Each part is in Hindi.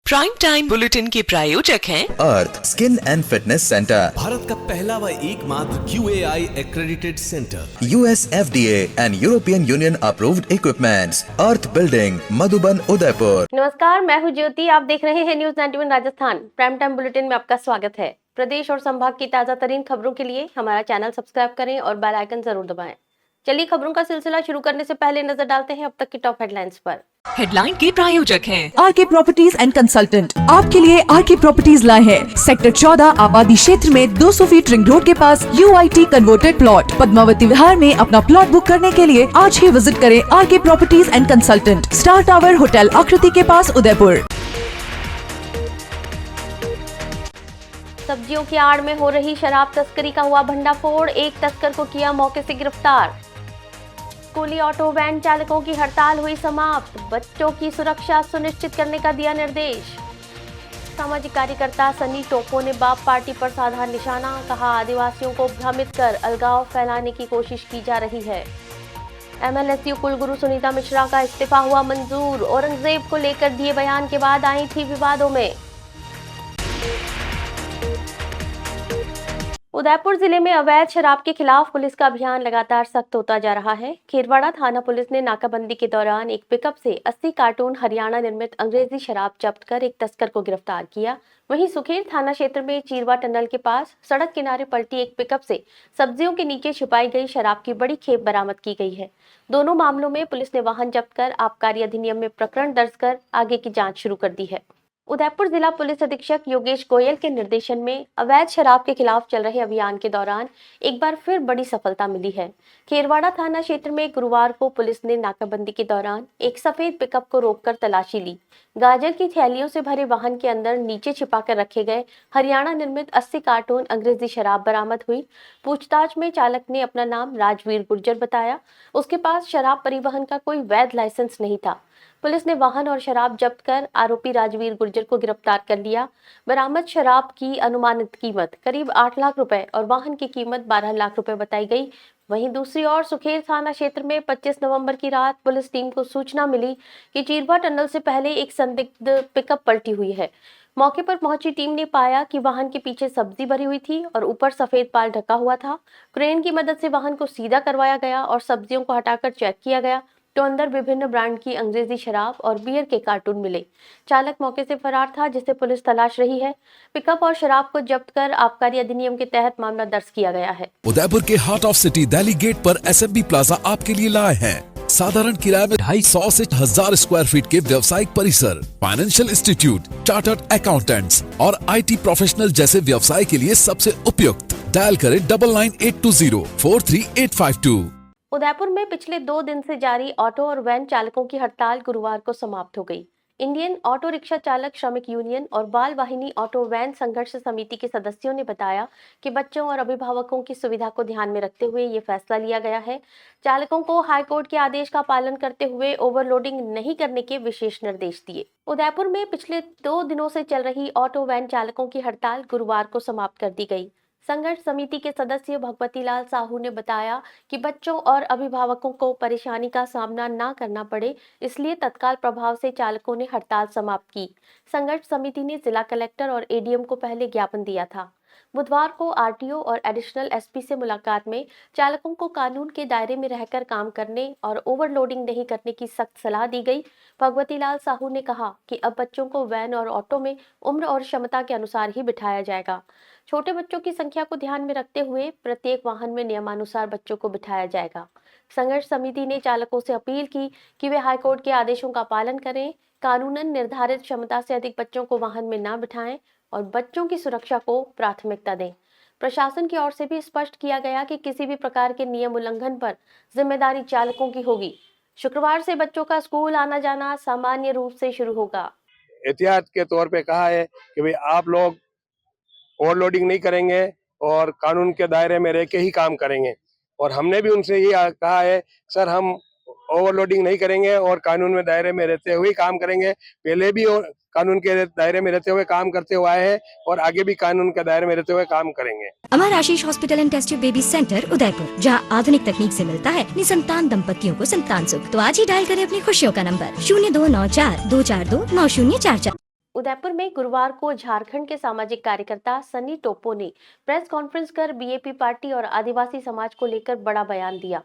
प्राइम टाइम बुलेटिन के प्रायोजक हैं Arth skin and fitness centre, Bharat का पहला व एकमात्र QAI accredited centre, US FDA and European Union approved equipments, Arth building, Madhuban, Udaipur. नमस्कार, मैं हूं ज्योति। आप देख रहे हैं news 91 Rajasthan. Prime time bulletin में आपका स्वागत है। प्रदेश और संभाग की ताजा तरीन खबरों के लिए हमारा चैनल सब्सक्राइब करें और बेल आइकन जरूर दबाएं। चलिए खबरों का सिलसिला शुरू करने से पहले नजर डालते हैं अब तक की टॉप हेडलाइंस पर। हेडलाइन के प्रायोजक हैं आरके प्रॉपर्टीज एंड कंसल्टेंट। आपके लिए आरके प्रॉपर्टीज लाए हैं सेक्टर 14 आबादी क्षेत्र में 200 फीट रिंग रोड के पास UIT converted plot. Padmavati Vihar में अपना प्लॉट बुक करने के लिए आज ही विजिट करें RK properties and consultant, star tower hotel Akriti के पास, उदयपुर। सब्जियों की आड़ में हो रही शराब तस्करी का हुआ भंडाफोड़, एक तस्कर को किया मौके से गिरफ्तार। स्कूली ऑटो वैन चालकों की हड़ताल हुई समाप्त, बच्चों की सुरक्षा सुनिश्चित करने का दिया निर्देश। सामाजिक कार्यकर्ता सनी टोपो ने बाप पार्टी पर साधा निशाना, कहा आदिवासियों को भ्रमित कर अलगाव फैलाने की कोशिश की जा रही है। MLSU कुलगुरु सुनीता मिश्रा का इस्तीफा हुआ मंजूर, औरंगजेब को लेकर दिए बयान के बाद आई थी विवादों में। उदयपुर जिले में अवैध शराब के खिलाफ पुलिस का अभियान लगातार सख्त होता जा रहा है। खेरवाड़ा थाना पुलिस ने नाकाबंदी के दौरान एक पिकअप से 80 कार्टून हरियाणा निर्मित अंग्रेजी शराब जब्त कर एक तस्कर को गिरफ्तार किया। वहीं सुखेर थाना क्षेत्र में चीरवा टनल के पास सड़क किनारे पलटी एक पिकअप से सब्जियों के नीचे छिपाई गई शराब की बड़ी खेप बरामद की गई है। दोनों मामलों में पुलिस ने वाहन जब्त कर आबकारी अधिनियम में प्रकरण दर्ज कर आगे की जाँच शुरू कर दी है। उदयपुर जिला पुलिस अधीक्षक योगेश गोयल के निर्देशन में अवैध शराब के खिलाफ चल रहे अभियान के दौरान एक बार फिर बड़ी सफलता मिली है। खेरवाड़ा थाना क्षेत्र में गुरुवार को पुलिस ने नाकाबंदी के दौरान एक सफेद पिकअप को रोककर तलाशी ली। गाजर की थैलियों से भरे वाहन के अंदर नीचे छिपाकर रखे गए हरियाणा निर्मित 80 कार्टून अंग्रेजी शराब बरामद हुई। पूछताछ में चालक ने अपना नाम राजवीर गुर्जर बताया। उसके पास शराब परिवहन का कोई वैध लाइसेंस नहीं था। पुलिस ने वाहन और शराब जब्त कर आरोपी राजवीर गुर्जर को गिरफ्तार कर लिया। बरामद शराब की अनुमानित कीमत करीब 8 लाख रुपए और वाहन की कीमत 12 लाख रुपए बताई गई। वहीं दूसरी ओर सुखेर थाना क्षेत्र में 25 नवंबर की रात पुलिस टीम को सूचना मिली कि चीरवा टनल से पहले एक संदिग्ध पिकअप पलटी हुई है। मौके पर पहुंची टीम ने पाया कि वाहन के पीछे सब्जी भरी हुई थी और ऊपर सफेद पाल ढका हुआ था। क्रेन की मदद से वाहन को सीधा करवाया गया और सब्जियों को हटाकर चेक किया गया तो अंदर विभिन्न ब्रांड की अंग्रेजी शराब और बियर के कार्टून मिले। चालक मौके से फरार था, जिसे पुलिस तलाश रही है। पिकअप और शराब को जब्त कर आबकारी अधिनियम के तहत मामला दर्ज किया गया है। उदयपुर के heart of city Delhi gate पर SMB प्लाजा आपके लिए लाए हैं साधारण किराए में 250 से 1000 स्क्वायर फीट के व्यवसायिक परिसर, फाइनेंशियल इंस्टीट्यूट, चार्टर्ड अकाउंटेंट्स और IT प्रोफेशनल जैसे व्यवसाय के लिए सबसे उपयुक्त। डायल करें 9982043852। उदयपुर में पिछले 2 दिन से जारी ऑटो और वैन चालकों की हड़ताल गुरुवार को समाप्त हो गई। इंडियन ऑटो रिक्शा चालक श्रमिक यूनियन और बाल वाहिनी ऑटो वैन संघर्ष समिति के सदस्यों ने बताया कि बच्चों और अभिभावकों की सुविधा को ध्यान में रखते हुए ये फैसला लिया गया है। चालकों को हाईकोर्ट के आदेश का पालन करते हुए ओवरलोडिंग नहीं करने के विशेष निर्देश दिए। उदयपुर में पिछले 2 दिनों से चल रही ऑटो वैन चालकों की हड़ताल गुरुवार को समाप्त कर दी गई। संघर्ष समिति के सदस्य भगवती लाल साहू ने बताया कि बच्चों और अभिभावकों को परेशानी का सामना न करना पड़े, इसलिए तत्काल प्रभाव से चालकों ने हड़ताल समाप्त की। संघर्ष समिति ने जिला कलेक्टर और ADM को पहले ज्ञापन दिया था। बुधवार को RTO और एडिशनल SP से मुलाकात में चालकों को कानून के दायरे में रहकर काम करने और ओवरलोडिंग नहीं करने की सख्त सलाह दी गई। भगवती लाल साहू ने कहा कि अब बच्चों को वैन और ऑटो में उम्र और क्षमता के अनुसार ही बिठाया जाएगा। छोटे बच्चों की संख्या को ध्यान में रखते हुए प्रत्येक वाहन में नियमानुसार बच्चों को बिठाया जाएगा। संघर्ष समिति ने चालकों से अपील की कि वे हाईकोर्ट के आदेशों का पालन करें, कानूनन निर्धारित क्षमता से अधिक बच्चों को वाहन में न बिठाएं और बच्चों की सुरक्षा को प्राथमिकता दें। प्रशासन की ओर से भी स्पष्ट किया गया कि किसी भी प्रकार के नियम उल्लंघन पर जिम्मेदारी चालकों की होगी। शुक्रवार से बच्चों का स्कूल आना जाना सामान्य रूप से शुरू होगा। एहतियात के तौर पे कहा है कि भाई आप लोग ओवरलोडिंग नहीं करेंगे और कानून के दायरे में रह के ही काम करेंगे। और हमने भी उनसे ये कहा है सर हम ओवरलोडिंग नहीं करेंगे और कानून में दायरे में रहते हुए काम करेंगे। पहले भी कानून के दायरे में रहते हुए काम करते हुए आए हैं और आगे भी कानून के दायरे में रहते हुए काम करेंगे। Amar Ashish hospital and test tube baby centre Udaipur, जहां आधुनिक तकनीक से मिलता है निसंतान दंपतियों को संतान सुख। तो आज ही डायल करें अपनी खुशियों का नंबर 0294 242 9044। उदयपुर में गुरुवार को झारखंड के सामाजिक कार्यकर्ता सनी टोप्पो ने प्रेस कॉन्फ्रेंस कर बीएपी पार्टी और आदिवासी समाज को लेकर बड़ा बयान दिया।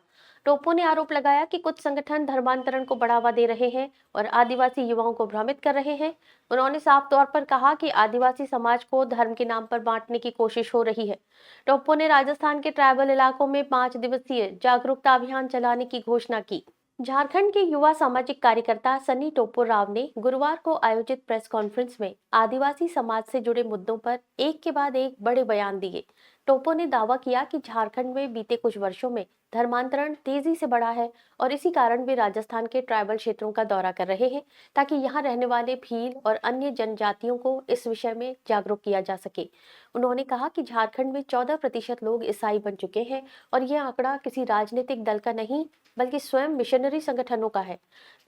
टोप्पो ने आरोप लगाया कि कुछ संगठन धर्मांतरण को बढ़ावा दे रहे हैं और आदिवासी युवाओं को भ्रमित कर रहे हैं। उन्होंने साफ तौर पर कहा कि आदिवासी समाज को धर्म के नाम पर बांटने की कोशिश हो रही है। टोप्पो ने राजस्थान के ट्राइबल इलाकों में 5 दिवसीय जागरूकता अभियान चलाने की घोषणा की। झारखंड के युवा सामाजिक कार्यकर्ता सनी टोप्पो राव ने गुरुवार को आयोजित प्रेस कॉन्फ्रेंस में आदिवासी समाज से जुड़े मुद्दों पर एक के बाद एक बड़े बयान दिए। टोप्पो ने दावा किया कि झारखंड में बीते कुछ वर्षों में धर्मांतरण तेजी से बढ़ा है और इसी कारण वे राजस्थान के ट्राइबल क्षेत्रों का दौरा कर रहे हैं ताकि यहां रहने वाले भील और अन्य जनजातियों को इस विषय में जागरूक किया जा सके। उन्होंने कहा कि झारखंड में 14% लोग ईसाई बन चुके हैं और यह आंकड़ा किसी राजनीतिक दल का नहीं बल्कि स्वयं मिशनरी संगठनों का है।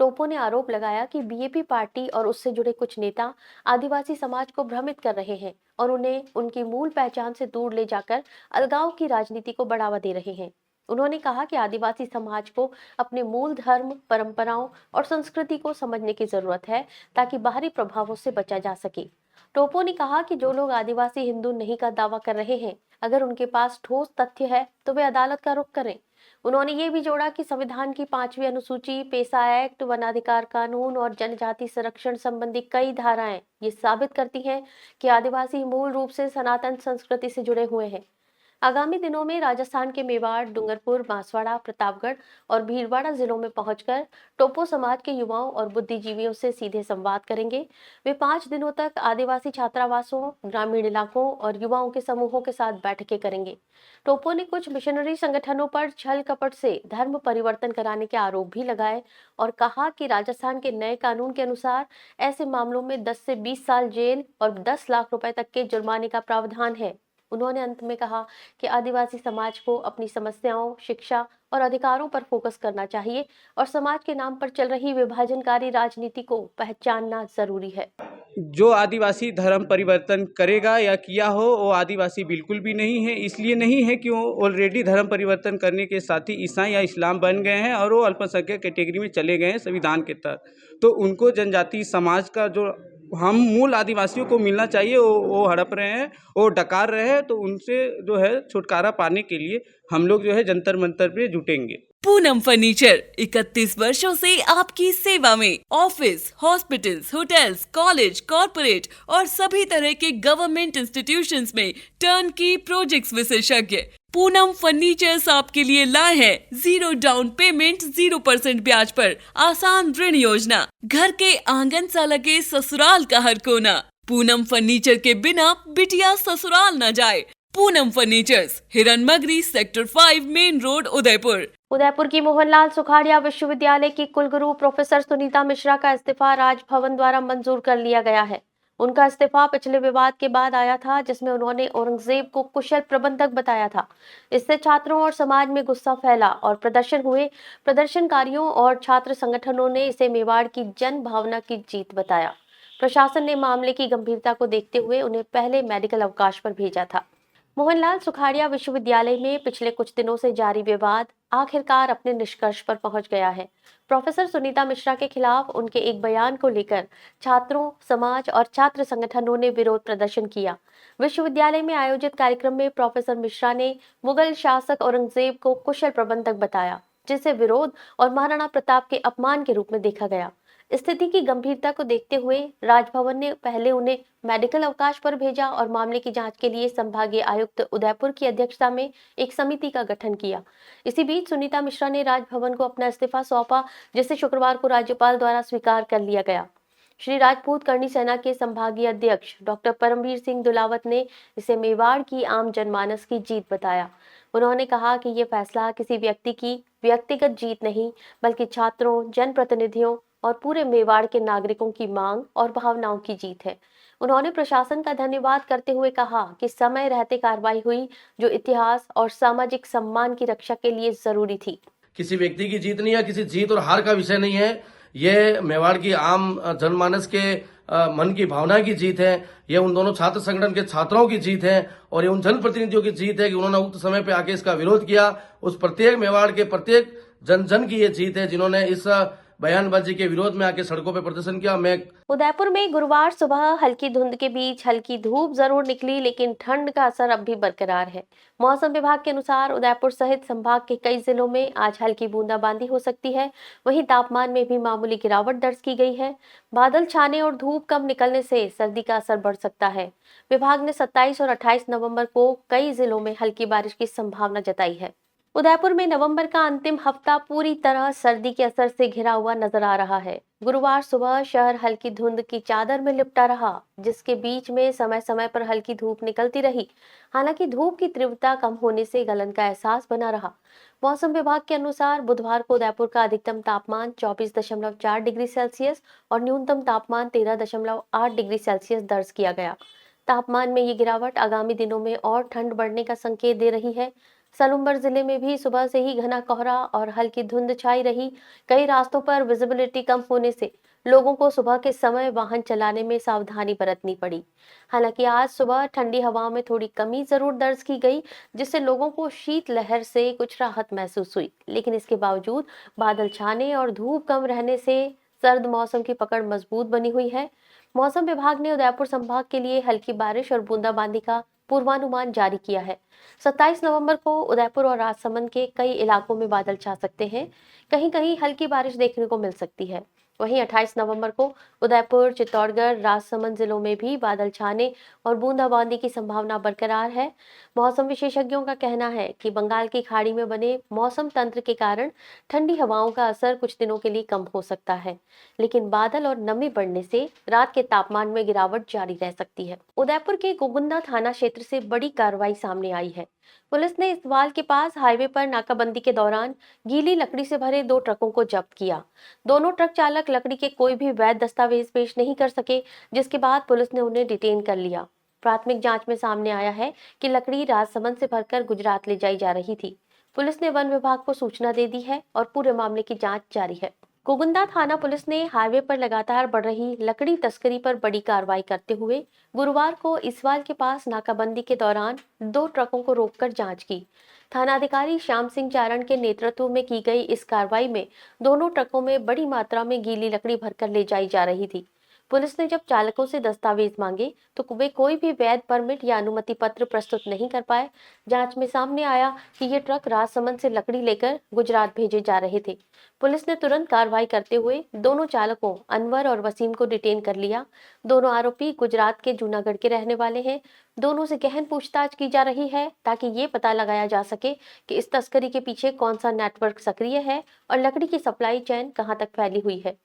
टोप्पो ने आरोप लगाया कि बीएपी पार्टी और उससे जुड़े कुछ नेता आदिवासी समाज को भ्रमित कर रहे हैं और उन्हें उनकी मूल पहचान से दूर ले जाकर अलगाव की राजनीति को बढ़ावा दे रहे हैं। उन्होंने कहा कि आदिवासी समाज को अपने मूल धर्म, परंपराओं और संस्कृति को समझने की जरूरत है ताकि बाहरी प्रभावों से बचा जा सके। टोप्पो ने कहा कि जो लोग आदिवासी हिंदू नहीं का दावा कर रहे हैं, अगर उनके पास ठोस तथ्य है तो वे अदालत का रुख करें। उन्होंने ये भी जोड़ा कि संविधान की 5वीं अनुसूची, पेशा एक्ट, वनाधिकार कानून और जनजाति संरक्षण संबंधी कई धाराएं ये साबित करती हैं कि आदिवासी मूल रूप से सनातन संस्कृति से जुड़े हुए हैं। आगामी दिनों में राजस्थान के मेवाड़, डूंगरपुर, बांसवाड़ा, प्रतापगढ़ और भीलवाड़ा जिलों में पहुंचकर टोप्पो समाज के युवाओं और बुद्धिजीवियों से सीधे संवाद करेंगे। वे 5 दिनों तक आदिवासी छात्रावासों, ग्रामीण इलाकों और युवाओं के समूहों के साथ बैठकें करेंगे। टोप्पो ने कुछ मिशनरी संगठनों पर छल कपट से धर्म परिवर्तन कराने के आरोप भी लगाए और कहा कि राजस्थान के नए कानून के अनुसार ऐसे मामलों में 10 से 20 साल जेल और 10 लाख रुपए तक के जुर्माने का प्रावधान है। उन्होंने अंत में कहा कि आदिवासी समाज को अपनी समस्याओं, शिक्षा और अधिकारों पर फोकस करना चाहिए और समाज के नाम पर चल रही विभाजनकारी राजनीति को पहचानना जरूरी है। जो आदिवासी धर्म परिवर्तन करेगा या किया हो वो आदिवासी बिल्कुल भी नहीं है। इसलिए नहीं है कि वो ऑलरेडी धर्म परिवर्तन करने के साथ ही ईसाई या इस्लाम बन गए हैं और वो अल्पसंख्यक कैटेगरी में चले गए हैं संविधान के तहत। तो उनको जनजाति समाज का जो हम मूल आदिवासियों को मिलना चाहिए वो हड़प रहे हैं, वो डकार रहे हैं। तो उनसे जो है छुटकारा पाने के लिए हम लोग जो है जंतर मंतर पे जुटेंगे। पूनम फर्नीचर 31 वर्षों से आपकी सेवा में। Office, hospitals, hotels, college, corporate और सभी तरह के गवर्नमेंट इंस्टीट्यूशंस में टर्नकी प्रोजेक्ट्स विशेषज्ञ पूनम फर्नीचर्स आपके लिए लाए हैं 0 डाउन पेमेंट 0% ब्याज पर आसान ऋण योजना। घर के आंगन सा लगे ससुराल का हर कोना। पूनम फर्नीचर के बिना बिटिया ससुराल न जाए। Poonam furnitures, Hiranmagri, sector 5, main road, Udaipur. Udaipur की मोहनलाल सुखाड़िया विश्वविद्यालय की कुलगुरु प्रोफेसर सुनीता मिश्रा का इस्तीफा राजभवन द्वारा मंजूर कर लिया गया है। उनका इस्तीफा पिछले विवाद के बाद आया था जिसमें उन्होंने औरंगजेब को कुशल प्रबंधक बताया था। इससे छात्रों और समाज में गुस्सा फैला और प्रदर्शन हुए। प्रदर्शनकारियों और छात्र संगठनों ने इसे मेवाड़ की जन भावना की जीत बताया। प्रशासन ने मामले की गंभीरता को देखते हुए उन्हें पहले मेडिकल अवकाश पर भेजा था। मोहनलाल सुखाड़िया विश्वविद्यालय में पिछले कुछ दिनों से जारी विवाद आखिरकार अपने निष्कर्ष पर पहुंच गया है। प्रोफेसर सुनीता मिश्रा के खिलाफ उनके एक बयान को लेकर छात्रों, समाज और छात्र संगठनों ने विरोध प्रदर्शन किया। विश्वविद्यालय में आयोजित कार्यक्रम में प्रोफेसर मिश्रा ने मुगल शासक औरंगजेब को कुशल प्रबंधक बताया, जिसे विरोध और महाराणा प्रताप के अपमान के रूप में देखा गया। स्थिति की गंभीरता को देखते हुए राजभवन ने पहले उन्हें मेडिकल अवकाश पर भेजा और मामले की जांच के लिए संभागीय आयुक्त उदयपुर की अध्यक्षता में एक समिति का गठन किया। इसी बीच सुनीता मिश्रा ने राजभवन को अपना इस्तीफा सौंपा, जिसे शुक्रवार को राज्यपाल द्वारा स्वीकार कर लिया गया। श्री राजपूत करणी सेना के संभागीय अध्यक्ष डॉक्टर परमवीर सिंह दुलावत ने इसे मेवाड़ की आम जनमानस की जीत बताया। उन्होंने कहा कि ये फैसला किसी व्यक्ति की व्यक्तिगत जीत नहीं, बल्कि छात्रों, जनप्रतिनिधियों और पूरे मेवाड़ के नागरिकों की मांग और भावनाओं की जीत है। उन्होंने प्रशासन का धन्यवाद करते हुए कहा कि समय रहते कार्रवाई हुई, जो इतिहास और सामाजिक सम्मान की रक्षा के लिए जरूरी थी। किसी व्यक्ति की जीत नहीं है, किसी जीत और हार का विषय नहीं है। ये मेवाड़ की आम जनमानस के मन की भावना की जीत है। ये उन दोनों छात्र संगठन के छात्रों की जीत है और ये उन जनप्रतिनिधियों की जीत है कि उन्होंने उक्त समय पे आके इसका विरोध किया। उस प्रत्येक मेवाड़ के प्रत्येक जन जन की ये जीत है जिन्होंने इस बयानबाजी के विरोध में आके सड़कों पर प्रदर्शन किया। मैं उदयपुर में गुरुवार सुबह हल्की धुंध के बीच हल्की धूप जरूर निकली, लेकिन ठंड का असर अब भी बरकरार है। मौसम विभाग के अनुसार उदयपुर सहित संभाग के कई जिलों में आज हल्की बूंदाबांदी हो सकती है। वहीं तापमान में भी मामूली गिरावट दर्ज की गई है। बादल छाने और धूप कम निकलने से सर्दी का असर बढ़ सकता है। विभाग ने 27 और 28 नवंबर को कई जिलों में हल्की बारिश की संभावना जताई है। उदयपुर में नवंबर का अंतिम हफ्ता पूरी तरह सर्दी के असर से घिरा हुआ नजर आ रहा है। गुरुवार सुबह शहर हल्की धुंध की चादर में लिपटा रहा, जिसके बीच में समय समय पर हल्की धूप निकलती रही। हालांकि धूप की तीव्रता कम होने से गलन का एहसास बना रहा। मौसम विभाग के अनुसार बुधवार को उदयपुर का अधिकतम तापमान 24.4 डिग्री सेल्सियस और न्यूनतम तापमान 13.8 डिग्री सेल्सियस दर्ज किया गया। तापमान में ये गिरावट आगामी दिनों में और ठंड बढ़ने का संकेत दे रही है। सलूम्बर जिले में भी सुबह से ही घना कोहरा और हल्की धुंध छाई रही। कई रास्तों पर विजिबिलिटी कम होने से लोगों को सुबह के समय वाहन चलाने में सावधानी बरतनी पड़ी। हालांकि आज सुबह ठंडी हवाओं में थोड़ी कमी जरूर दर्ज की गई, जिससे लोगों को शीतलहर से कुछ राहत महसूस हुई। लेकिन इसके बावजूद बादल छाने और धूप कम रहने से सर्द मौसम की पकड़ मजबूत बनी हुई है। मौसम विभाग ने उदयपुर संभाग के लिए हल्की बारिश और बूंदाबांदी का पूर्वानुमान जारी किया है। 27 नवंबर को उदयपुर और राजसमंद के कई इलाकों में बादल छा सकते हैं। कहीं कहीं हल्की बारिश देखने को मिल सकती है। वहीं 28 नवंबर को उदयपुर, चित्तौड़गढ़, राजसमंद जिलों में भी बादल छाने और बूंदाबांदी की संभावना बरकरार है। मौसम विशेषज्ञों का कहना है कि बंगाल की खाड़ी में बने मौसम तंत्र के कारण ठंडी हवाओं का असर कुछ दिनों के लिए कम हो सकता है, लेकिन बादल और नमी बढ़ने से रात के तापमान में गिरावट जारी रह सकती है। उदयपुर के गोगुंदा थाना क्षेत्र से बड़ी कार्रवाई सामने आई है। पुलिस ने इस्वाल के पास हाईवे पर नाकाबंदी के दौरान गीली लकड़ी से भरे 2 ट्रकों को जब्त किया। दोनों ट्रक चालक लकड़ी के कोई भी वैध दस्तावेज पेश नहीं कर सके, जिसके बाद पुलिस ने उन्हें डिटेन कर लिया। प्राथमिक जांच में सामने आया है कि लकड़ी राजसमंद से भरकर गुजरात ले जाई जा रही थी। पुलिस ने वन विभाग को सूचना दे दी है और पूरे मामले की जांच जारी है। गोगुंदा थाना पुलिस ने हाईवे पर लगातार बढ़ रही लकड़ी तस्करी पर बड़ी कार्रवाई करते हुए गुरुवार को इस्वाल के पास नाकाबंदी के दौरान 2 ट्रकों को रोककर जांच की। थानाधिकारी श्याम सिंह चारण के नेतृत्व में की गई इस कार्रवाई में दोनों ट्रकों में बड़ी मात्रा में गीली लकड़ी भरकर ले जाई जा रही थी। पुलिस ने जब चालकों से दस्तावेज मांगे तो वे कोई भी वैध परमिट या अनुमति पत्र प्रस्तुत नहीं कर पाए। जांच में सामने आया कि ये ट्रक राजसमंद से लकड़ी लेकर गुजरात भेजे जा रहे थे। पुलिस ने तुरंत कार्रवाई करते हुए दोनों चालकों अनवर और वसीम को डिटेन कर लिया। दोनों आरोपी गुजरात के जूनागढ़ के रहने वाले हैं। दोनों से गहन पूछताछ की जा रही है ताकि ये पता लगाया जा सके कि इस तस्करी के पीछे कौन सा नेटवर्क सक्रिय है और लकड़ी की सप्लाई चेन कहां तक फैली हुई है।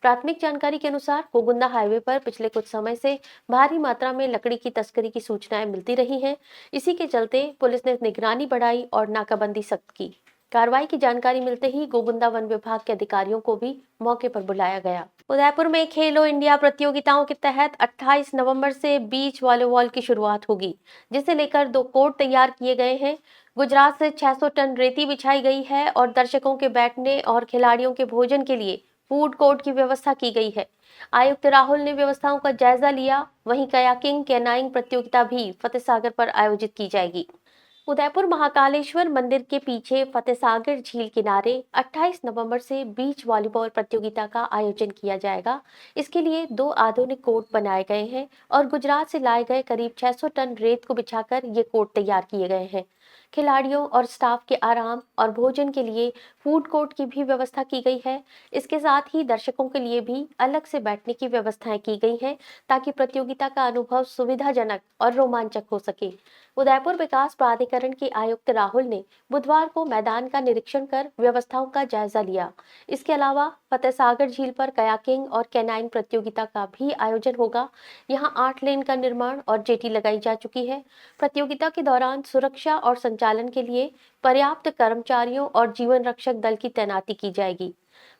प्राथमिक जानकारी के अनुसार गोगुंदा हाईवे पर पिछले कुछ समय से भारी मात्रा में लकड़ी की तस्करी की सूचनाएं मिलती रही हैं। इसी के चलते पुलिस ने निगरानी बढ़ाई और नाकाबंदी सख्त की। कार्रवाई की जानकारी मिलते ही गोगुंदा वन विभाग के अधिकारियों को भी मौके पर बुलाया गया। उदयपुर में खेलो इंडिया प्रतियोगिताओं के तहत 28 नवंबर से बीच वॉलीबॉल की शुरुआत होगी, जिसे लेकर 2 कोर्ट तैयार किए गए हैं। गुजरात से 600 टन रेती बिछाई गई है और दर्शकों के बैठने और खिलाड़ियों के भोजन के लिए फूड कोर्ट की व्यवस्था की गई है। आयुक्त राहुल ने व्यवस्थाओं का जायजा लिया। वहीं कयाकिंग, कैनाइंग प्रतियोगिता भी फतेह सागर पर आयोजित की जाएगी। उदयपुर महाकालेश्वर मंदिर के पीछे फतेह सागर झील किनारे 28 नवंबर से बीच वॉलीबॉल प्रतियोगिता का आयोजन किया जाएगा। इसके लिए 2 आधुनिक कोर्ट बनाए गए हैं और गुजरात से लाए गए करीब 600 टन रेत को बिछाकर ये कोर्ट तैयार किए गए हैं। खिलाड़ियों और स्टाफ के आराम और भोजन के लिए फूड कोर्ट की भी व्यवस्था की गई है। इसके साथ ही दर्शकों के लिए भी अलग से बैठने की व्यवस्थाएं की गई हैं ताकि प्रतियोगिता का अनुभव सुविधाजनक और रोमांचक हो सके। उदयपुर विकास प्राधिकरण के आयुक्त राहुल ने बुधवार को मैदान का निरीक्षण कर व्यवस्थाओं का जायजा लिया। इसके अलावा फतेह सागर झील पर कयाकिंग और कैनाइंग प्रतियोगिता का भी आयोजन होगा। यहाँ 8 लेन का निर्माण और जेटी लगाई जा चुकी है। प्रतियोगिता के दौरान सुरक्षा और संचालन के लिए पर्याप्त कर्मचारियों और जीवन रक्षक दल की तैनाती की जाएगी।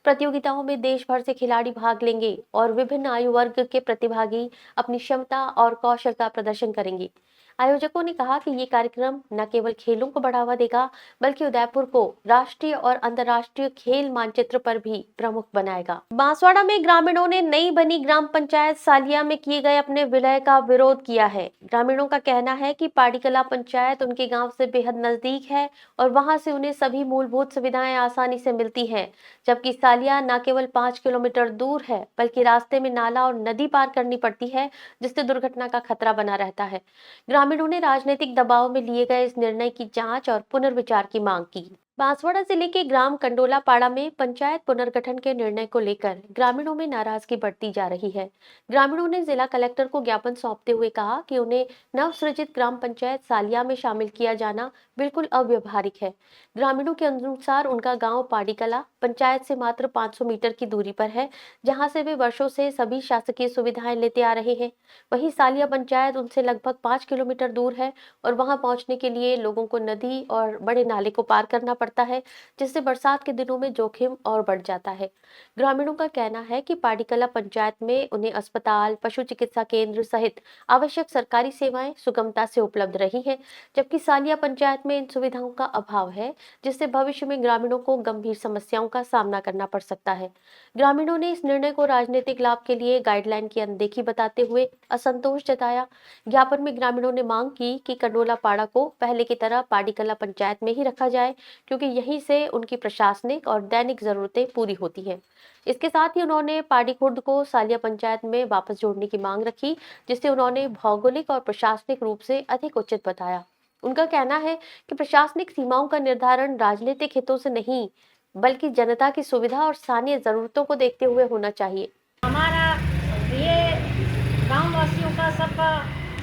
प्रतियोगिताओं में देश भर से खिलाड़ी भाग लेंगे और विभिन्न आयु वर्ग के प्रतिभागी अपनी क्षमता और कौशल का प्रदर्शन करेंगे। आयोजकों ने कहा कि ये कार्यक्रम न केवल खेलों को बढ़ावा देगा, बल्कि उदयपुर को राष्ट्रीय और अंतर्राष्ट्रीय खेल मानचित्र पर भी प्रमुख बनाएगा। बांसवाड़ा में ग्रामीणों ने नई बनी ग्राम पंचायत सालिया में किए गए अपने विलय का विरोध किया है। ग्रामीणों का कहना है कि पाड़ीकला पंचायत उनके गांव से बेहद नजदीक है और वहां से उन्हें सभी मूलभूत सुविधाएं आसानी से मिलती हैं, जबकि सालिया न केवल 5 किलोमीटर दूर है, बल्कि रास्ते में नाला और नदी पार करनी पड़ती है, जिससे दुर्घटना का खतरा बना रहता है। ग्रामीणों ने राजनीतिक दबाव में लिए गए इस निर्णय की जांच और पुनर्विचार की मांग की। बांसवाड़ा जिले के ग्राम कंडोला पाड़ा में पंचायत पुनर्गठन के निर्णय को लेकर ग्रामीणों में नाराजगी बढ़ती जा रही है। ग्रामीणों ने जिला कलेक्टर को ज्ञापन सौंपते हुए कहा कि उन्हें नवसृजित ग्राम पंचायत सालिया में शामिल किया जाना बिल्कुल अव्यवहारिक है। ग्रामीणों के अनुसार उनका गांव पाड़ीकला पंचायत से मात्र 500 मीटर की दूरी पर है, जहां से वे वर्षों से सभी शासकीय सुविधाएं लेते आ रहे हैं। वहीं सालिया पंचायत उनसे लगभग 5 किलोमीटर दूर है और वहां पहुंचने के लिए लोगों को नदी और बड़े नाले को पार करना पड़ता है, जिससे बरसात के दिनों में जोखिम और बढ़ जाता है। ग्रामीणों का कहना है कि पाड़ीकला पंचायत में उन्हें अस्पताल, पशु चिकित्सा केंद्र सहित आवश्यक सरकारी सेवाएं सुगमता से उपलब्ध रही हैं, जबकि सालिया पंचायत में इन सुविधाओं का अभाव है, जिससे भविष्य में ग्रामीणों को गंभीर समस्याओं का सामना करना पड़ सकता है। ग्रामीणों ने इस निर्णय को राजनीतिक लाभ के लिए गाइडलाइन की अनदेखी बताते हुए असंतोष जताया। ज्ञापन में ग्रामीणों ने मांग की कि कंडोला पाड़ा को पहले की तरह पाड़ीकला पंचायत में ही रखा जाए, क्योंकि यहीं से उनकी प्रशासनिक और दैनिक जरूरतें पूरी होती हैं। इसके साथ ही उन्होंने पाड़ी खुर्द को सालिया पंचायत में वापस जोड़ने की मांग रखी, जिसे उन्होंने भौगोलिक और प्रशासनिक रूप से अधिक उचित बताया। उनका कहना है कि प्रशासनिक सीमाओं का निर्धारण राजनीतिक हितों से नहीं, बल्कि जनता की सुविधा और स्थानीय जरूरतों को देखते हुए होना चाहिए। हमारा ये गांव वासियों का सबका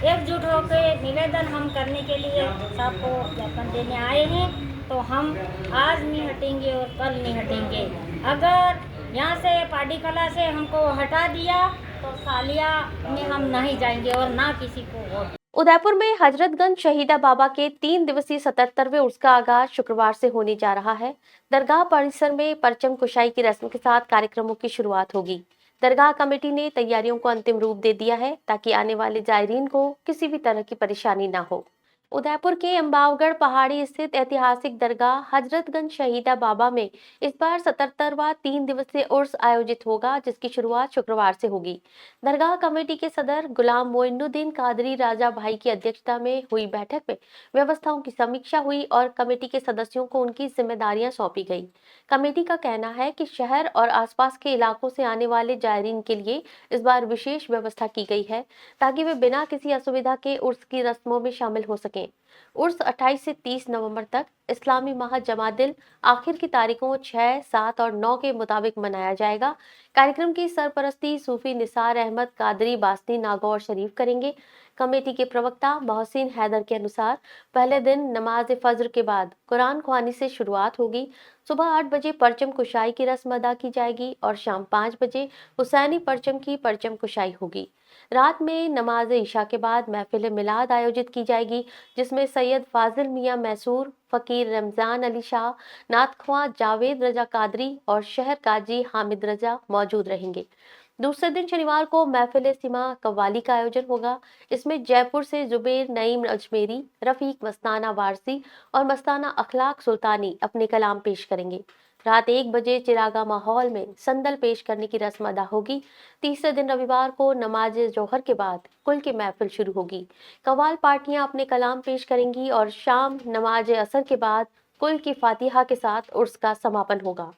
एकजुट होकर निवेदन हम करने के लिए सबको ज्ञापन देने आए हैं, तो हम आज नहीं हटेंगे और कल नहीं हटेंगे। अगर यहाँ से पाड़ीकला से हमको हटा दिया तो सालिया में हम नहीं जाएंगे और ना किसी को वोट। उदयपुर में हजरतगंज शहीदा बाबा के 3 दिवसीय 77वें उर्स का आगाज शुक्रवार से होने जा रहा है। दरगाह परिसर में परचम कुशाई की रस्म के साथ कार्यक्रमों की शुरुआत होगी। दरगाह कमेटी ने तैयारियों को अंतिम रूप दे दिया है, ताकि आने वाले जायरीन को किसी भी तरह की परेशानी न हो। उदयपुर के अम्बावगढ़ पहाड़ी स्थित ऐतिहासिक दरगाह हजरतगंज शहीदा बाबा में इस बार 77वां 3 दिवसीय उर्स आयोजित होगा, जिसकी शुरुआत शुक्रवार से होगी। दरगाह कमेटी के सदर गुलाम मोइनुद्दीन कादरी राजा भाई की अध्यक्षता में हुई बैठक में व्यवस्थाओं की समीक्षा हुई और कमेटी के सदस्यों को उनकी जिम्मेदारियां सौंपी गई। कमेटी का कहना है कि शहर और आसपास के इलाकों से आने वाले जायरीन के लिए इस बार विशेष व्यवस्था की गई है, ताकि वे बिना किसी असुविधा के उर्स की रस्मों में शामिल हो सकें। उर्स 28 से 30 नवंबर तक इस्लामी माह जमादिल आखिर की तारीखों 6, 7 और 9 के मुताबिक मनाया जाएगा। कार्यक्रम की सरपरस्ती सूफी निसार अहमद कादरी बास्ती नागौर शरीफ करेंगे। कमेटी के प्रवक्ता मोहसिन हैदर के अनुसार पहले दिन नमाज फज्र के बाद कुरान ख्वानी से शुरुआत होगी। सुबह 8 बजे परचम कुशाई की रस्म अदा की जाएगी और शाम 5 बजे हुसैनी परचम की परचम कुशाई होगी। रात में नमाज ईशा के बाद महफिल मिलाद आयोजित की जाएगी, जिसमें सैयद फाजिल मियां मैसूर, फकीर रमजान अली शाह, नातख्वां जावेद रजा कादरी और शहर काजी हामिद रजा मौजूद रहेंगे। दूसरे दिन शनिवार को महफिल सिमा कव्वाली का आयोजन होगा। इसमें जयपुर से जुबेर नईम अजमेरी, रफीक मस्ताना वारसी और मस्ताना अखलाक सुल्तानी अपने कलाम पेश करेंगे। रात 1 बजे चिरागा माहौल में संदल पेश करने की रस्म अदा होगी। तीसरे दिन रविवार को नमाज जोहर के बाद कुल की महफिल शुरू होगी। कव्वाल पार्टियां अपने कलाम पेश करेंगी और शाम नमाज असर के बाद कुल की फातिहा के साथ उर्स का समापन होगा।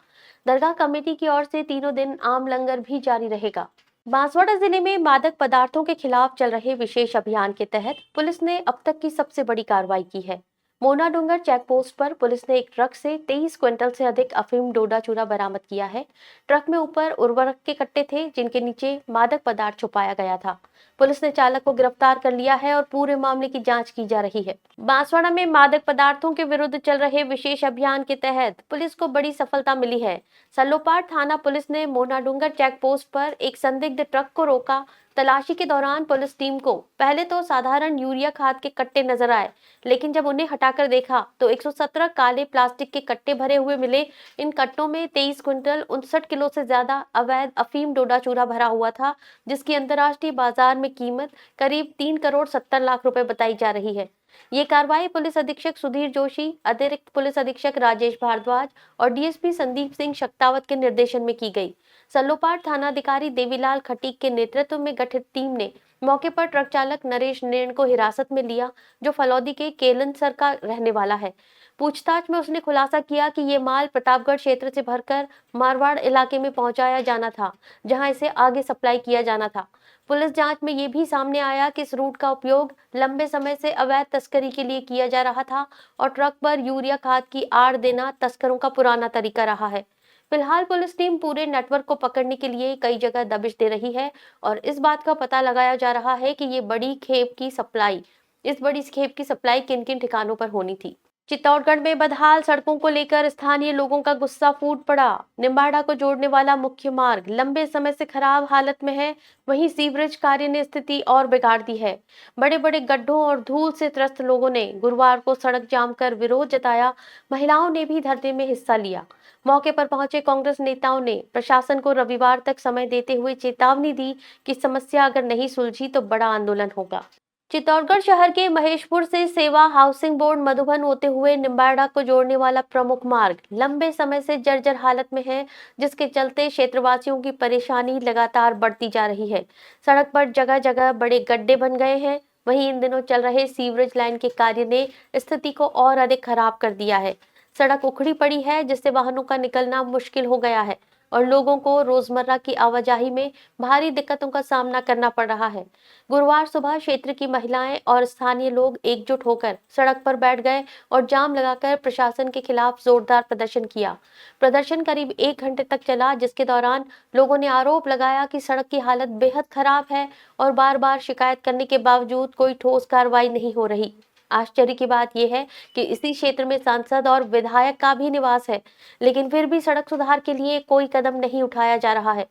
दरगाह कमेटी की ओर से तीनों दिन आम लंगर भी जारी रहेगा। बांसवाड़ा जिले में मादक पदार्थों के खिलाफ चल रहे विशेष अभियान के तहत पुलिस ने अब तक की सबसे बड़ी कार्रवाई की है। मोना डूंगर चेक पोस्ट पर पुलिस ने एक ट्रक से 23 क्विंटल से अधिक अफीम डोडा चूरा बरामद किया है। ट्रक में ऊपर उर्वरक के कट्टे थे, जिनके नीचे मादक पदार्थ छुपाया गया था। पुलिस ने चालक को गिरफ्तार कर लिया है और पूरे मामले की जांच की जा रही है। बांसवाड़ा में मादक पदार्थों के विरुद्ध चल रहे विशेष अभियान के तहत पुलिस को बड़ी सफलता मिली है। सल्लोपाट थाना पुलिस ने मोना डूंगर चेक पोस्ट पर एक संदिग्ध ट्रक को रोका। तलाशी के दौरान पुलिस टीम को पहले तो साधारण यूरिया खाद के कट्टे नजर आए, लेकिन जब उन्हें हटाकर देखा तो 117 काले प्लास्टिक के कट्टे भरे हुए मिले। इन कट्टों में 23 क्विंटल 59 किलो से ज्यादा अवैध अफीम डोडा चूरा भरा हुआ था, जिसकी अंतर्राष्ट्रीय बाजार में में कीमत करीब 3 करोड़ 70 लाख रुपए बताई जा रही है। ये कार्रवाई पुलिस अधीक्षक सुधीर जोशी, अतिरिक्त पुलिस अधीक्षक राजेश भारद्वाज और डीएसपी संदीप सिंह शक्तावत के निर्देशन में की गई। सल्लोपार थानाधिकारी देवीलाल खटीक के नेतृत्व में गठित टीम ने मौके पर ट्रक चालक नरेश नैन को हिरासत में लिया, जो फलौदी के केलनसर का रहने वाला है। पूछताछ में उसने खुलासा किया कि ये माल प्रतापगढ़ क्षेत्र से भरकर मारवाड़ इलाके में पहुंचाया जाना था, जहां इसे आगे सप्लाई किया जाना था। पुलिस जांच में ये भी सामने आया कि इस रूट का उपयोग लंबे समय से अवैध तस्करी के लिए किया जा रहा था और ट्रक पर यूरिया खाद की आड़ देना तस्करों का पुराना तरीका रहा है। फिलहाल पुलिस टीम पूरे नेटवर्क को पकड़ने के लिए कई जगह दबिश दे रही है और इस बात का पता लगाया जा रहा है कि इस बड़ी खेप की सप्लाई किन किन ठिकानों पर होनी थी। चित्तौड़गढ़ में बदहाल सड़कों को लेकर स्थानीय लोगों का गुस्सा फूट पड़ा। निम्बाड़ा को जोड़ने वाला मुख्य मार्ग लंबे समय से खराब हालत में है, वहीं सीवरेज कार्य ने स्थिति और बिगाड़ दी है। बड़े बड़े गड्ढों और धूल से त्रस्त लोगों ने गुरुवार को सड़क जाम कर विरोध जताया। महिलाओं ने भी धरने में हिस्सा लिया। मौके पर पहुंचे कांग्रेस नेताओं ने प्रशासन को रविवार तक समय देते हुए चेतावनी दी कि समस्या अगर नहीं सुलझी तो बड़ा आंदोलन होगा। चित्तौड़गढ़ शहर के महेशपुर से सेवा हाउसिंग बोर्ड मधुबन होते हुए निम्बाड़ा को जोड़ने वाला प्रमुख मार्ग लंबे समय से जर्जर हालत में है, जिसके चलते क्षेत्रवासियों की परेशानी लगातार बढ़ती जा रही है। सड़क पर जगह जगह बड़े गड्ढे बन गए हैं। वहीं इन दिनों चल रहे सीवरेज लाइन के कार्य ने स्थिति को और अधिक खराब कर दिया है। सड़क उखड़ी पड़ी है, जिससे वाहनों का निकलना मुश्किल हो गया है और लोगों को रोजमर्रा की आवाजाही में भारी दिक्कतों का सामना करना पड़ रहा है। गुरुवार सुबह क्षेत्र की महिलाएं और स्थानीय लोग एकजुट होकर सड़क पर बैठ गए और जाम लगाकर प्रशासन के खिलाफ जोरदार प्रदर्शन किया। प्रदर्शन करीब 1 घंटे तक चला, जिसके दौरान लोगों ने आरोप लगाया कि सड़क की हालत बेहद खराब है और बार बार शिकायत करने के बावजूद कोई ठोस कार्रवाई नहीं हो रही। आश्चर्य की बात यह है कि इसी क्षेत्र में सांसद और विधायक का भी निवास है, लेकिन फिर भी सड़क सुधार के लिए कोई कदम नहीं उठाया जा रहा है।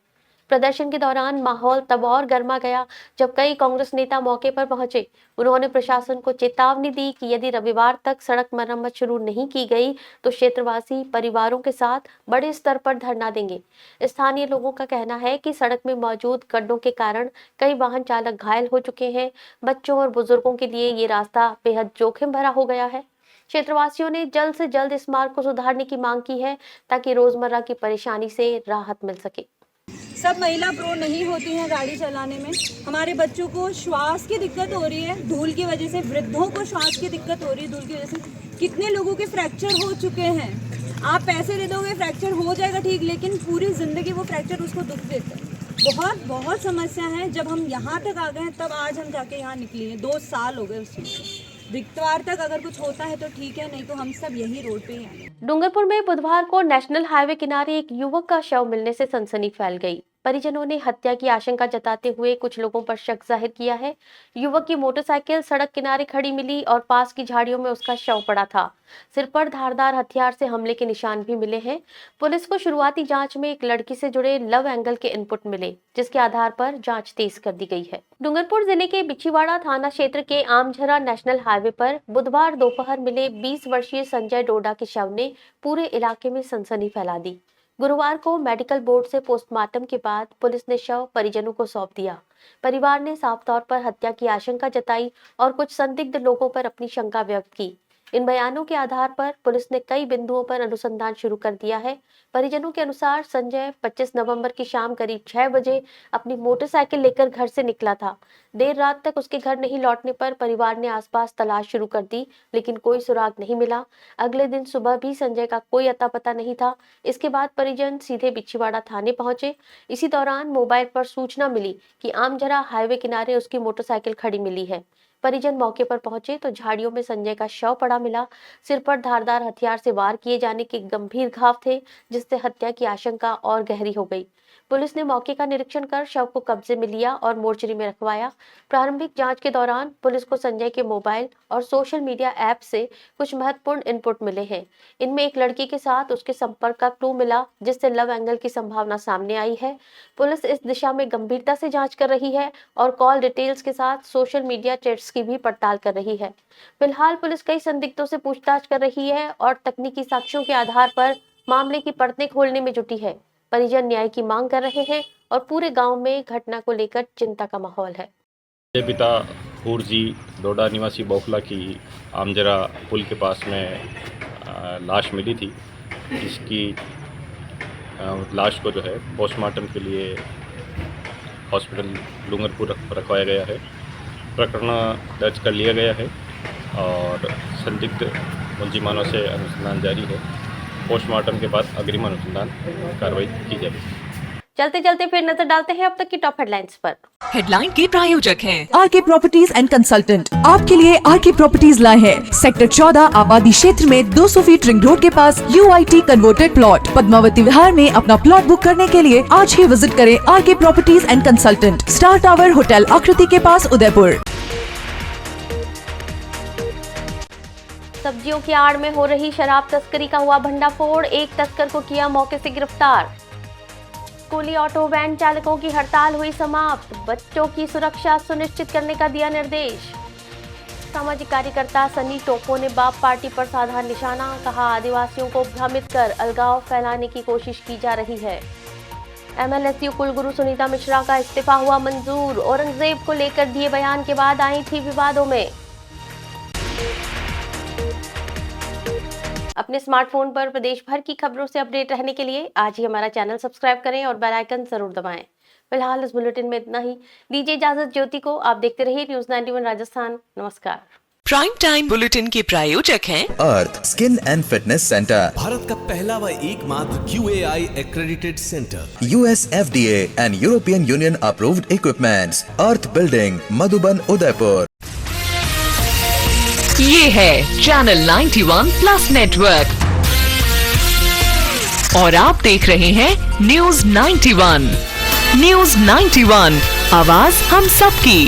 प्रदर्शन के दौरान माहौल तब और गर्मा गया जब कई कांग्रेस नेता मौके पर पहुंचे। उन्होंने प्रशासन को चेतावनी दी कि यदि रविवार तक सड़क मरम्मत शुरू नहीं की गई तो क्षेत्रवासी परिवारों के साथ बड़े स्तर पर धरना देंगे। स्थानीय लोगों का कहना है कि सड़क में मौजूद गड्ढों के कारण कई वाहन चालक घायल हो चुके हैं। बच्चों और बुजुर्गों के लिए ये रास्ता बेहद जोखिम भरा हो गया है। क्षेत्रवासियों ने जल्द से जल्द इस मार्ग को सुधारने की मांग की है ताकि रोजमर्रा की परेशानी से राहत मिल सके। सब महिला प्रो नहीं होती हैं गाड़ी चलाने में। हमारे बच्चों को श्वास की दिक्कत हो रही है धूल की वजह से, वृद्धों को श्वास की दिक्कत हो रही है धूल की वजह से। कितने लोगों के फ्रैक्चर हो चुके हैं। आप पैसे दे दोगे फ्रैक्चर हो जाएगा ठीक, लेकिन पूरी जिंदगी वो फ्रैक्चर उसको दुख देता है। बहुत समस्या है। जब हम यहाँ तक आ गए हैं तब आज हम जाके यहाँ निकले हैं। 2 साल हो गए उस चीज़ से। दिक्तवार तक अगर कुछ होता है तो ठीक है, नहीं तो हम सब यही रोड पे ही आए। डूंगरपुर में बुधवार को नेशनल हाईवे किनारे एक युवक का शव मिलने से सनसनी फैल गई। परिजनों ने हत्या की आशंका जताते हुए कुछ लोगों पर शक जाहिर किया है। युवक की मोटरसाइकिल सड़क किनारे खड़ी मिली और पास की झाड़ियों में उसका शव पड़ा था। सिर पर धारदार हथियार से हमले के निशान भी मिले हैं। पुलिस को शुरुआती जांच में एक लड़की से जुड़े लव एंगल के इनपुट मिले, जिसके आधार पर जांच तेज कर दी गई है। डूंगरपुर जिले के बिछीवाड़ा थाना क्षेत्र के आमझरा नेशनल हाईवे पर बुधवार दोपहर मिले 20 वर्षीय संजय डोडा के शव ने पूरे इलाके में सनसनी फैला दी। गुरुवार को मेडिकल बोर्ड से पोस्टमार्टम के बाद पुलिस ने शव परिजनों को सौंप दिया। परिवार ने साफ तौर पर हत्या की आशंका जताई और कुछ संदिग्ध लोगों पर अपनी शंका व्यक्त की। इन बयानों के आधार पर पुलिस ने कई बिंदुओं पर अनुसंधान शुरू कर दिया है। परिजनों के अनुसार संजय 25 नवंबर की शाम करीब 6 बजे अपनी मोटरसाइकिल लेकर घर से निकला था। देर रात तक उसके घर नहीं लौटने पर परिवार ने आसपास तलाश शुरू कर दी, लेकिन कोई सुराग नहीं मिला। अगले दिन सुबह भी संजय का कोई अता पता नहीं था। इसके बाद परिजन सीधे बिछीवाड़ा थाने पहुंचे। इसी दौरान मोबाइल पर सूचना मिली कि आमझरा हाईवे किनारे उसकी मोटरसाइकिल खड़ी मिली है। परिजन मौके पर पहुंचे तो झाड़ियों में संजय का शव पड़ा मिला। सिर पर धारदार हथियार से वार किए जाने के गंभीर घाव थे, जिससे हत्या की आशंका और गहरी हो गई। पुलिस ने मौके का निरीक्षण कर शव को कब्जे में लिया और मोर्चरी में रखवाया। प्रारंभिक जांच के दौरान पुलिस को संजय के मोबाइल और सोशल मीडिया ऐप से कुछ महत्वपूर्ण इनपुट मिले हैं। इनमें एक लड़की के साथ उसके संपर्क का क्लू मिला, जिससे लव एंगल की संभावना सामने आई है। पुलिस इस दिशा में गंभीरता से जांच कर रही है और कॉल डिटेल्स के साथ सोशल मीडिया चैट्स की भी पड़ताल कर रही है। फिलहाल पुलिस कई संदिग्धों से पूछताछ कर रही है और तकनीकी साक्ष्यों के आधार पर मामले की परतें खोलने में जुटी है। परिजन न्याय की मांग कर रहे हैं और पूरे गांव में घटना को लेकर चिंता का माहौल है। पिता पूर्जी डोडा निवासी बोखला की आमजरा पुल के पास में लाश मिली थी, जिसकी लाश को जो है पोस्टमार्टम के लिए हॉस्पिटल डूंगरपुर रखवाया गया है। प्रकरण दर्ज कर लिया गया है और संदिग्ध मुलजिमानों से अनुसंधान जारी है। पोस्टमार्टम के बाद अग्रिम अनुसंधान कार्रवाई की जाएगी। चलते चलते फिर नजर डालते हैं अब तक की टॉप हेडलाइंस पर। हेडलाइन के प्रायोजक हैं आरके प्रॉपर्टीज एंड कंसल्टेंट। आपके लिए आरके प्रॉपर्टीज लाए हैं सेक्टर 14 आबादी क्षेत्र में 200 फीट रिंग रोड के पास UIT converted plot. Padmavati Vihar में अपना प्लॉट बुक करने के लिए आज ही विजिट करें RK properties and consultant, star tower hotel Akriti के पास, उदयपुर। सब्जियों की आड़ में हो रही शराब तस्करी का हुआ भंडाफोड़, एक तस्कर को किया मौके से गिरफ्तार। स्कूली ऑटो वैन चालकों की हड़ताल हुई समाप्त, बच्चों की सुरक्षा सुनिश्चित करने का दिया निर्देश। सामाजिक कार्यकर्ता सनी टोपो ने बाप पार्टी पर साधा निशाना, कहा आदिवासियों को भ्रमित कर अलगाव फैलाने की कोशिश की जा रही है। MLSU कुलगुरु सुनीता मिश्रा का इस्तीफा हुआ मंजूर, औरंगजेब को लेकर दिए बयान के बाद आई थी विवादों में। अपने स्मार्टफोन पर प्रदेश भर की खबरों से अपडेट रहने के लिए आज ही हमारा चैनल सब्सक्राइब करें और बेल आइकन जरूर दबाएं। फिलहाल इस बुलेटिन में इतना ही। दीजिए इजाजत ज्योति को। आप देखते रहिए न्यूज़ 91 राजस्थान। नमस्कार। प्राइम टाइम बुलेटिन के प्रायोजक हैं Arth skin and fitness centre, Bharat का पहला व एकमात्र QAI accredited centre, US FDA and European Union approved equipments, Arth building, Madhuban, Udaipur. ये है चैनल 91 प्लस नेटवर्क और आप देख रहे हैं न्यूज़ 91। न्यूज़ 91, आवाज हम सबकी।